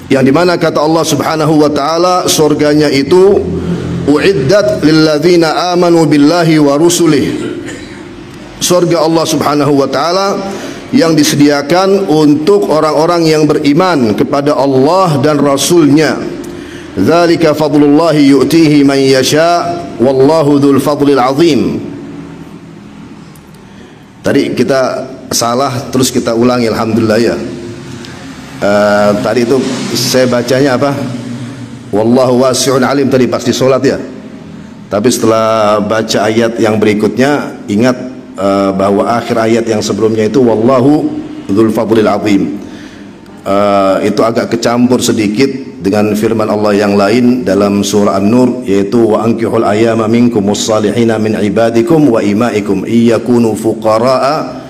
yang dimana kata Allah Subhanahu wa taala surganya itu uiddat lilladzina amanu billahi wa rusulih. Surga Allah Subhanahu wa taala yang disediakan untuk orang-orang yang beriman kepada Allah dan Rasulnya. Dzalika fadlullahi yu'tihi man yasha wallahu dzul fadlil azim. Tadi kita salah, terus kita ulangi, alhamdulillah ya. Tadi itu saya bacanya apa? Wallahu wasi'un alim tadi pas di sholat ya. Tapi setelah baca ayat yang berikutnya, ingat bahwa akhir ayat yang sebelumnya itu wallahu dzul fadlil azim. Itu agak kecampur sedikit dengan firman Allah yang lain dalam surah An-Nur, yaitu wa ankihul ayama minkumus salihina min ibadikum wa imaikum iyakunu fuqara'a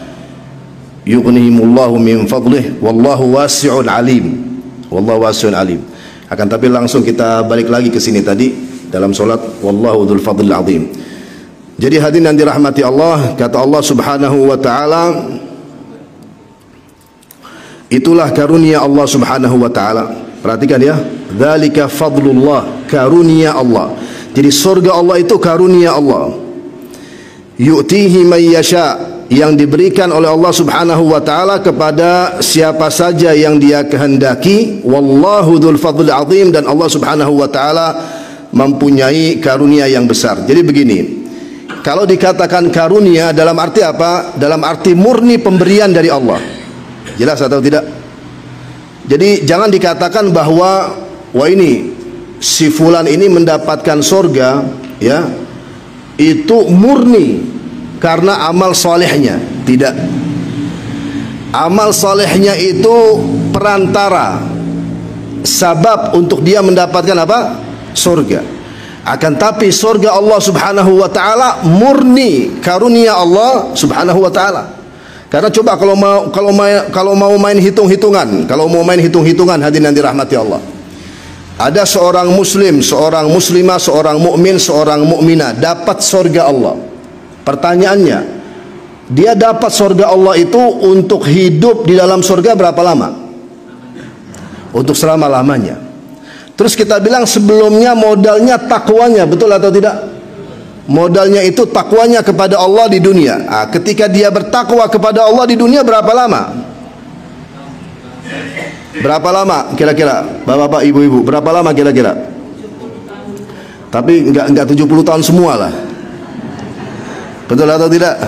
yughnihimullahu min fadlih wallahu wasi'un alim. Wallahu wasi'un alim. Akan tapi langsung kita balik lagi ke sini tadi dalam salat wallahu dzul fadlil azim. Jadi hadirin yang dirahmati Allah, kata Allah Subhanahu wa taala, itulah karunia Allah Subhanahu wa taala. Perhatikan ya, dzalika fadlullah, karunia Allah. Jadi surga Allah itu karunia Allah. Yu'tihi man yasha, yang diberikan oleh Allah Subhanahu wa taala kepada siapa saja yang Dia kehendaki. Wallahu dzul fadlil azim, dan Allah Subhanahu wa taala mempunyai karunia yang besar. Jadi begini, kalau dikatakan karunia dalam arti apa? Dalam arti murni pemberian dari Allah. Jelas atau tidak? Jadi jangan dikatakan bahwa wah ini si fulan ini mendapatkan surga ya itu murni karena amal solehnya. Tidak. Amal solehnya itu perantara, sabab untuk dia mendapatkan apa? surga. Akan tapi surga Allah Subhanahu wa taala murni karunia Allah Subhanahu wa taala. Karena coba kalau mau main hitung-hitungan, hadirin yang dirahmati Allah. Ada seorang muslim, seorang muslimah, seorang mukmin, seorang mukminah dapat surga Allah. Pertanyaannya, dia dapat surga Allah itu untuk hidup di dalam surga berapa lama? Untuk selama-lamanya. Terus kita bilang sebelumnya modalnya takwanya, betul atau tidak? Modalnya itu takwanya kepada Allah di dunia. Ketika dia bertakwa kepada Allah di dunia berapa lama? Berapa lama kira-kira, bapak-bapak, ibu-ibu? Berapa lama kira-kira? Tapi enggak 70 tahun semua lah. Betul atau tidak?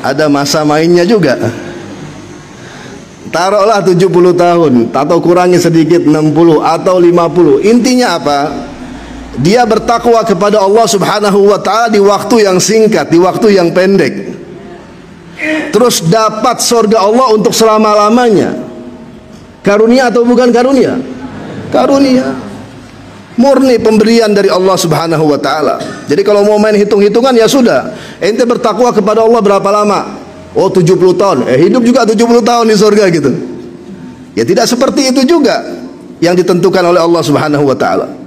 Ada masa mainnya juga. Taruhlah 70 tahun atau kurangi sedikit 60 atau 50. Intinya apa? Dia bertakwa kepada Allah Subhanahu wa taala di waktu yang singkat, di waktu yang pendek. Terus dapat surga Allah untuk selama-lamanya. Karunia atau bukan karunia? Karunia. Murni pemberian dari Allah Subhanahu wa taala. Jadi kalau mau main hitung-hitungan ya sudah. Ente bertakwa kepada Allah berapa lama? Oh 70 tahun. Hidup juga 70 tahun di surga gitu. Ya tidak seperti itu juga yang ditentukan oleh Allah Subhanahu wa taala.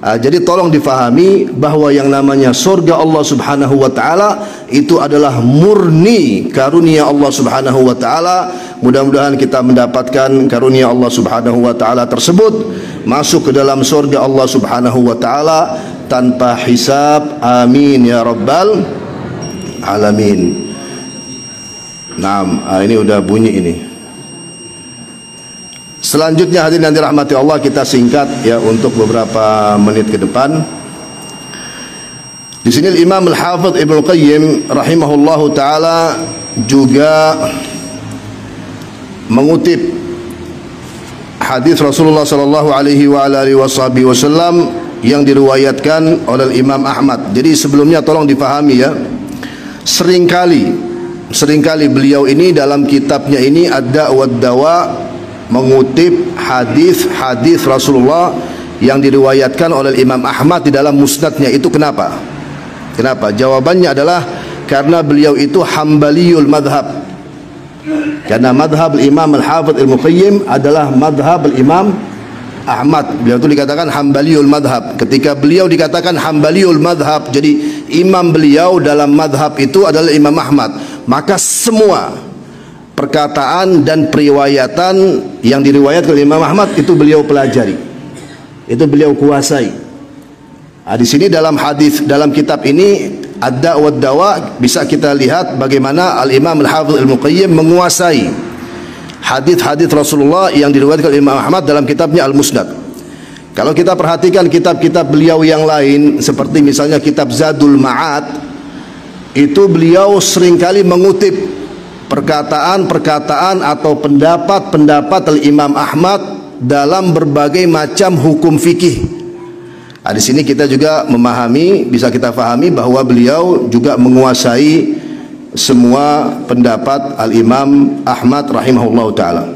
Jadi tolong difahami bahwa yang namanya surga Allah Subhanahu wa taala itu adalah murni karunia Allah Subhanahu wa taala. Mudah-mudahan kita mendapatkan karunia Allah Subhanahu wa taala tersebut, masuk ke dalam surga Allah Subhanahu wa taala tanpa hisab. Amin ya rabbal alamin. Naam, ini udah bunyi ini. Selanjutnya hadirin yang dirahmati Allah, kita singkat ya untuk beberapa menit ke depan. Di sini Imam Al-Hafidz Ibnu Qayyim rahimahullahu taala juga mengutip hadis Rasulullah sallallahu alaihi wa alihi wasallam yang diriwayatkan oleh Imam Ahmad. Jadi sebelumnya tolong dipahami ya. Seringkali beliau ini dalam kitabnya ini Ad-Da' wad-Dawa mengutip hadis Rasulullah yang diriwayatkan oleh Imam Ahmad di dalam musnadnya. Itu kenapa? Jawabannya adalah karena beliau itu Hambaliyul madhab. Karena madhab Imam Al-Hafidz Ibnu Qayyim adalah madhab Imam Ahmad. Beliau itu dikatakan Hambaliyul madhab. Ketika beliau dikatakan Hambaliyul madhab, jadi imam beliau dalam madhab itu adalah Imam Ahmad. Maka semua perkataan dan periwayatan yang diriwayatkan oleh Imam Ahmad itu beliau pelajari, itu beliau kuasai. Di sini dalam kitab ini Ad-Da' wad-Dawa bisa kita lihat bagaimana Al-Imam Al-Hafidz Ibnu Qayyim menguasai hadis-hadis Rasulullah yang diriwayatkan oleh Imam Ahmad dalam kitabnya Al-Musnad. Kalau kita perhatikan kitab-kitab beliau yang lain seperti misalnya kitab Zadul Ma'ad, itu beliau seringkali mengutip perkataan-perkataan atau pendapat-pendapat Al-Imam Ahmad dalam berbagai macam hukum fikih. Di sini kita juga memahami, bisa kita fahami bahwa beliau juga menguasai semua pendapat Al-Imam Ahmad rahimahullah ta'ala.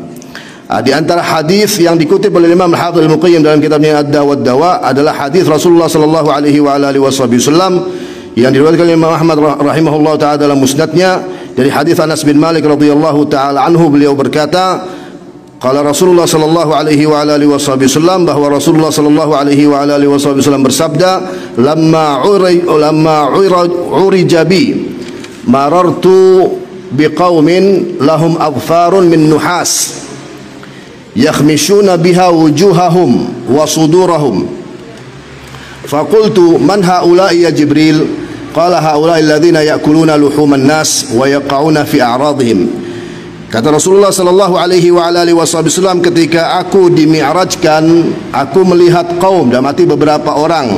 Di antara hadis yang dikutip oleh Imam Al-Hafidz Ibnu Qayyim dalam kitabnya Ad-Da' wad-Dawa adalah hadis Rasulullah sallallahu alaihi wa alihi wasallam yang diriwayatkan oleh Imam Ahmad rahimahullah ta'ala dalam musnadnya dari hadis Anas bin Malik radhiyallahu ta'ala anhu. Beliau berkata, qala Rasulullah sallallahu alaihi wa alihi wasallam, bahwa Rasulullah sallallahu alaihi wa alihi wasallam bersabda, lamma urija bi marartu biqaumin lahum adfarun min nuhas yakhmishuna biha wujuhahum wa sudurahum faqultu man haula'i ya Jibril? Qala haula'i alladhina ya'kuluna luhuman nas wa yaqa'una fi a'radihim. Kata Rasulullah sallallahu alaihi wa alihi wasallam, ketika aku dimi'rajkan, aku melihat kaum, dalam arti beberapa orang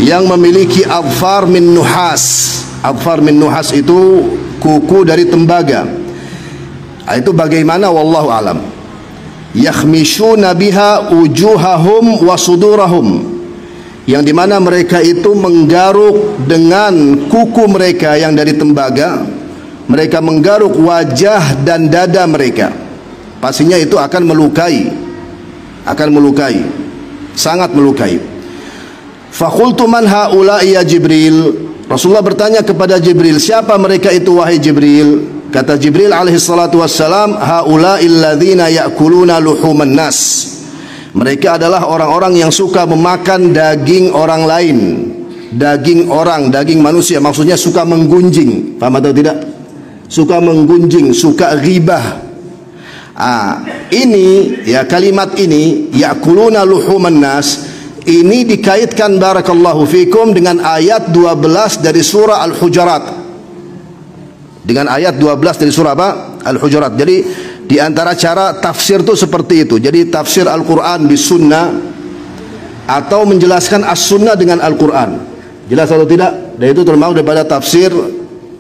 yang memiliki adfar min nuhas. Adfar min nuhas itu kuku dari tembaga. Itu bagaimana? Wallahu alam. Yakhmishuna biha wujuhahum wa sudurahum, yang dimana mereka itu menggaruk dengan kuku mereka yang dari tembaga. Mereka menggaruk wajah dan dada mereka. Pastinya itu akan melukai, sangat melukai. Faqultu man haula'i ya Jibril. Rasulullah bertanya kepada Jibril, siapa mereka itu wahai Jibril? Kata Jibril alaihi salatu wassalam, haula'il ladzina ya'kuluna luhuman nas. Mereka adalah orang-orang yang suka memakan daging orang lain. Daging orang, daging manusia, maksudnya suka menggunjing. Paham atau tidak? Suka menggunjing, suka ghibah. Ini ya, kalimat ini ya'kuluna luhuman nas, ini dikaitkan barakallahu fikum dengan ayat 12 dari surah Al-Hujurat. Dengan ayat 12 dari surah apa? Al-Hujurat. Jadi di antara cara tafsir itu seperti itu. Jadi tafsir Al-Quran bis sunnah atau menjelaskan as-sunnah dengan Al-Quran. Jelas atau tidak? Dan itu termasuk daripada tafsir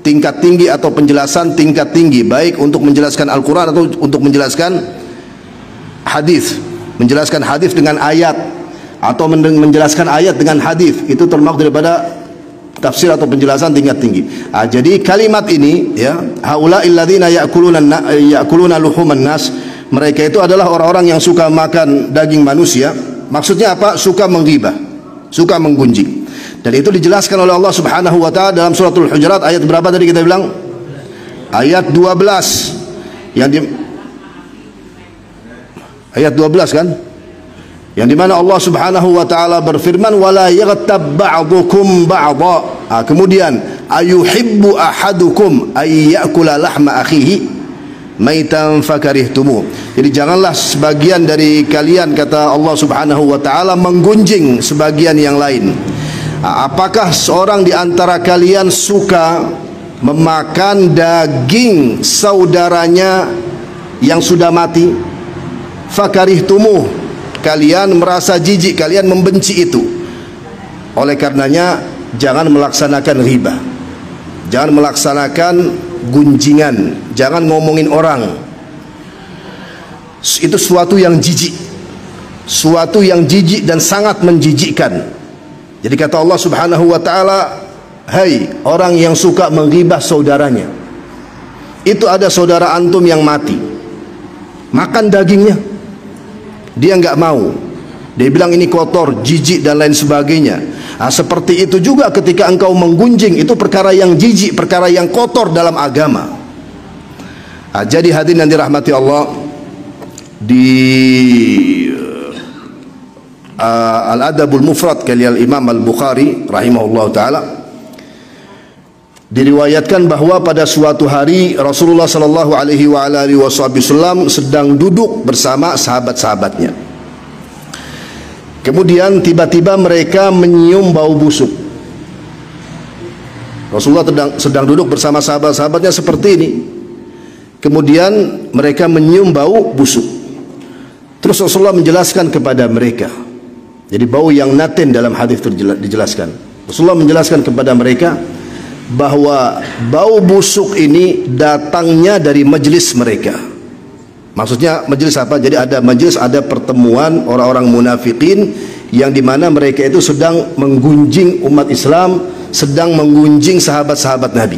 tingkat tinggi atau penjelasan tingkat tinggi, baik untuk menjelaskan Al-Quran atau untuk menjelaskan hadis. Menjelaskan hadis dengan ayat atau menjelaskan ayat dengan hadis, itu termasuk daripada tafsir atau penjelasan tingkat tinggi. Jadi kalimat ini ya, haula'il ladzina ya'kuluna luhuman nas, mereka itu adalah orang-orang yang suka makan daging manusia. Maksudnya apa? Suka menggibah, suka menggunjing. Dan itu dijelaskan oleh Allah Subhanahu wa taala dalam suratul Hujurat ayat berapa tadi kita bilang? Ayat 12. Ayat 12 kan? Yang dimana Allah Subhanahu wa taala berfirman, wala yaghtab ba'dukum ba'dha. Kemudian ayuhibbu ahadukum ay ya'kula lahma akhihi maitan fakarihtumu. Jadi janganlah sebagian dari kalian, kata Allah Subhanahu wa taala, menggunjing sebagian yang lain. Apakah seorang di antara kalian suka memakan daging saudaranya yang sudah mati? Fakarihtumu, kalian merasa jijik, kalian membenci itu. Oleh karenanya jangan melaksanakan ghibah, jangan melaksanakan gunjingan, jangan ngomongin orang. Itu suatu yang jijik, suatu yang jijik dan sangat menjijikkan. Jadi kata Allah Subhanahu wa taala, hai orang yang suka menghibah saudaranya. Itu ada saudara antum yang mati, makan dagingnya, dia enggak mau. Dia bilang ini kotor, jijik dan lain sebagainya. Seperti itu juga ketika engkau menggunjing, itu perkara yang jijik, perkara yang kotor dalam agama. Jadi hadirin yang dirahmati Allah, di Al-Adabul Mufrad karya Imam Al-Bukhari rahimahullah ta'ala diriwayatkan bahwa pada suatu hari Rasulullah sallallahu alaihi wasallam sedang duduk bersama sahabat-sahabatnya. Kemudian tiba-tiba mereka menyium bau busuk. Rasulullah sedang duduk bersama sahabat-sahabatnya seperti ini. Kemudian mereka menyium bau busuk. Terus Rasulullah menjelaskan kepada mereka. Jadi bau yang natin dalam hadis dijelaskan. Rasulullah menjelaskan kepada mereka bahwa bau busuk ini datangnya dari majelis mereka. Maksudnya majelis apa? Jadi ada majelis, ada pertemuan orang-orang munafikin yang dimana mereka itu sedang menggunjing umat Islam, sedang menggunjing sahabat-sahabat Nabi.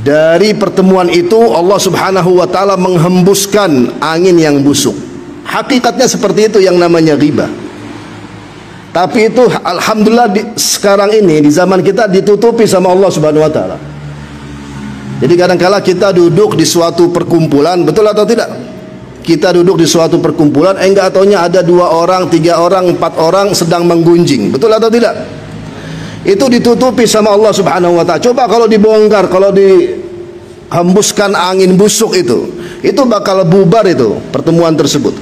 Dari pertemuan itu Allah Subhanahu wa taala menghembuskan angin yang busuk. Hakikatnya seperti itu yang namanya ghibah. Tapi itu alhamdulillah sekarang ini di zaman kita ditutupi sama Allah Subhanahu wa taala. Jadi kadang-kala kita duduk di suatu perkumpulan, betul atau tidak? Kita duduk di suatu perkumpulan, enggak taunya ada 2 orang, 3 orang, 4 orang sedang menggunjing, betul atau tidak? Itu ditutupi sama Allah Subhanahu wa taala. Coba kalau dibongkar, kalau dihembuskan angin busuk itu bakal bubar itu pertemuan tersebut.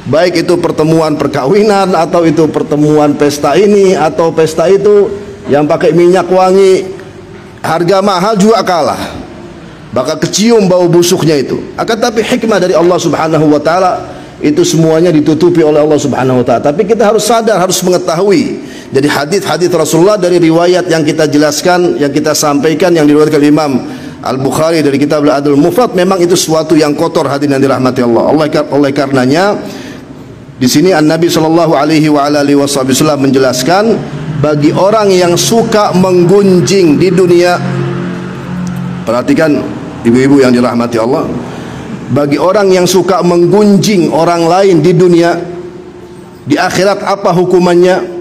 Baik itu pertemuan perkawinan, atau itu pertemuan pesta ini atau pesta itu, yang pakai minyak wangi harga mahal juga kalah, bakal kecium bau busuknya itu. Akan tapi hikmah dari Allah Subhanahu wa taala, itu semuanya ditutupi oleh Allah Subhanahu wa taala. Tapi kita harus sadar, harus mengetahui dari hadis-hadis Rasulullah, dari riwayat yang kita jelaskan, yang kita sampaikan, yang diriwayatkan Imam Al-Bukhari dari kitab Al-Adabul Mufrad, memang itu sesuatu yang kotor hadirin yang dirahmati Allah. Oleh karenanya di sini An-Nabi sallallahu alaihi wasallam menjelaskan, bagi orang yang suka menggunjing di dunia, perhatikan ibu-ibu yang dirahmati Allah, bagi orang yang suka menggunjing orang lain di dunia, di akhirat apa hukumannya?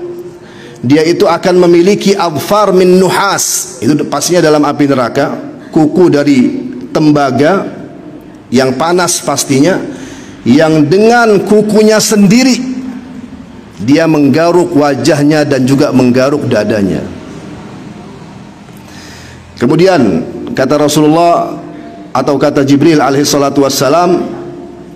dia itu akan memiliki adfar min nuhas, itu pastinya dalam api neraka, kuku dari tembaga yang panas pastinya, yang dengan kukunya sendiri dia menggaruk wajahnya dan juga menggaruk dadanya. Kemudian kata Rasulullah atau kata Jibril alaihi salatu wassalam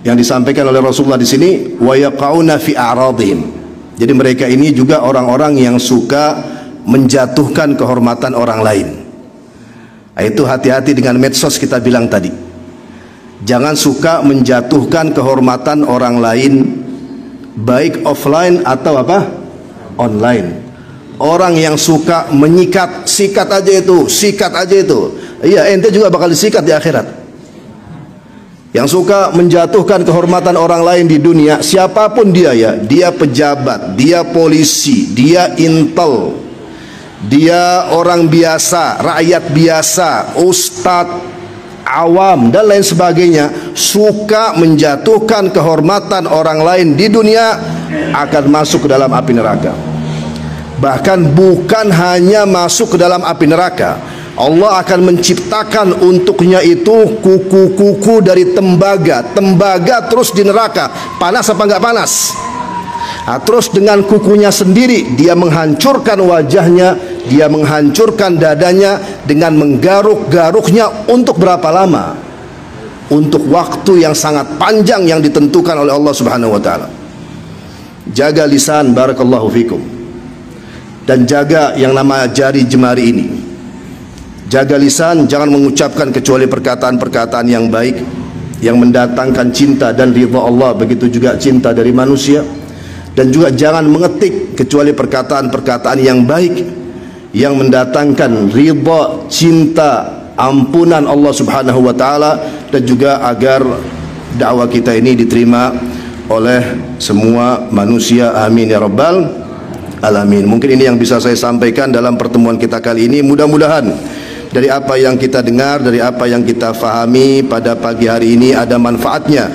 yang disampaikan oleh Rasulullah di sini, wa yaqauna fi a'radihim. Jadi mereka ini juga orang-orang yang suka menjatuhkan kehormatan orang lain. Itu hati-hati dengan medsos, kita bilang tadi. Jangan suka menjatuhkan kehormatan orang lain, baik offline atau apa? Online. Orang yang suka menyikat, sikat aja itu, sikat aja itu. Iya, ente juga bakal disikat di akhirat. Yang suka menjatuhkan kehormatan orang lain di dunia, siapapun dia ya, dia pejabat, dia polisi, dia intel, dia orang biasa, rakyat biasa, ustadz, awam dan lain sebagainya, suka menjatuhkan kehormatan orang lain di dunia, akan masuk ke dalam api neraka. Bahkan bukan hanya masuk ke dalam api neraka, Allah akan menciptakan untuknya itu kuku-kuku dari tembaga. Tembaga terus di neraka, panas apa enggak panas? Nah, terus dengan kukunya sendiri dia menghancurkan wajahnya, dia menghancurkan dadanya dengan menggaruk-garuknya. Untuk berapa lama? Untuk waktu yang sangat panjang yang ditentukan oleh Allah Subhanahu wa taala. Jaga lisan, barakallahu fikum. Dan jaga yang nama jari jemari ini. Jaga lisan, jangan mengucapkan kecuali perkataan-perkataan yang baik, yang mendatangkan cinta dan ridha Allah, begitu juga cinta dari manusia. Dan juga jangan mengetik kecuali perkataan-perkataan yang baik, yang mendatangkan ridha, cinta, ampunan Allah Subhanahu wa taala, dan juga agar dakwah kita ini diterima oleh semua manusia. Amin ya rabbal alamin. Mungkin ini yang bisa saya sampaikan dalam pertemuan kita kali ini. Mudah-mudahan dari apa yang kita dengar, dari apa yang kita fahami pada pagi hari ini ada manfaatnya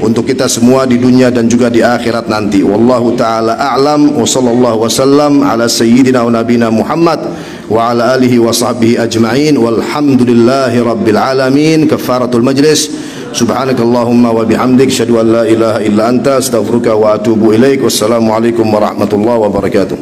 untuk kita semua di dunia dan juga di akhirat nanti. Wallahu taala a'lam wa sallallahu wasallam ala sayyidina wa nabina Muhammad wa ala alihi wa sahbihi ajma'in walhamdulillahi rabbil alamin. Kafaratul majlis. Subhanakallahumma wa bihamdik, asyhadu an la ilaha illa anta, astaghfiruka wa atubu ilaik. Wassalamu alaikum warahmatullahi wabarakatuh.